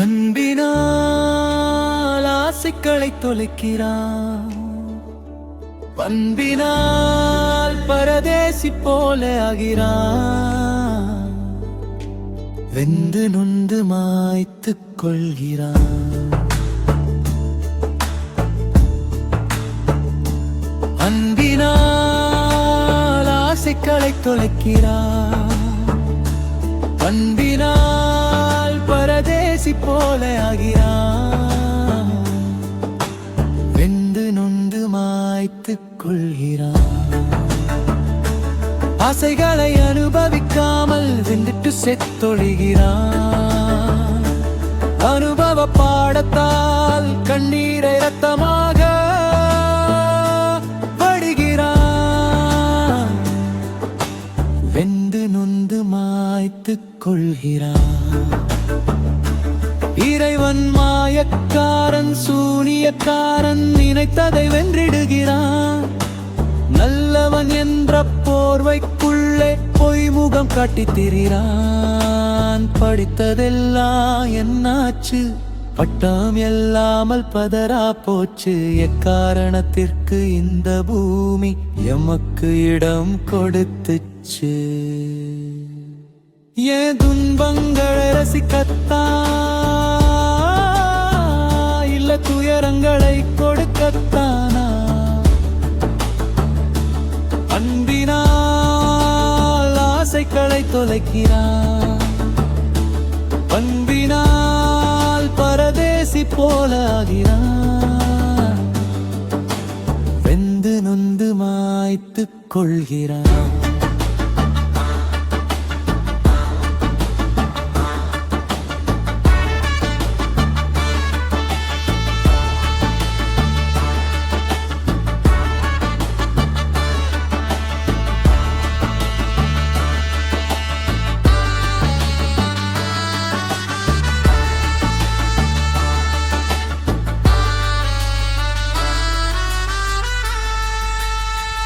அன்பினால் ஆசைகளை தொலைக்கிறான், பண்பினால் பரதேசி போல ஆகிறான், வெந்து நொந்து மாய்த்துக் கொள்கிறான். அன்பினால் ஆசைகளை தொலைக்கிறான், பண்பினால் பரதேசி போல ஆகிறான், வெந்து நொந்து மாய்த்துக் கொள்கிறான். ஆசைகளை அனுபவிக்காமல் வெந்துட்டு செத்தொழிகிறான், அனுபவ பாடத்தால் கண்ணீரை இரத்தமாக வடிகிறான், வெந்து நொந்து மாய்த்துக் கொள்கிறான். இறைவன் மாயக்காரன், சூனியக்காரன், நினைத்ததை வென்றிடுகிறான். நல்லவன் என்ற போர்வைக்குள்ளே பொய்முகம் காட்டித் திரிகிறான். படித்ததெல்லாம் என்னாச்சு, பட்டம் இல்லாமல் பதறா போச்சு. எக்காரணத்திற்கு இந்த பூமி எமக்கு இடம் கொடுத்துச்சு? ஏன் துன்பங்களை ரசிக்கத்தான், இல்ல துயரங்களை கொடுக்கத்தானா? அன்பினால் ஆசைகளை தொலைக்கிறான், பண்பினால் பரதேசி போல ஆகிறான், வெந்து நொந்து மாய்த்துக் கொள்கிறான்.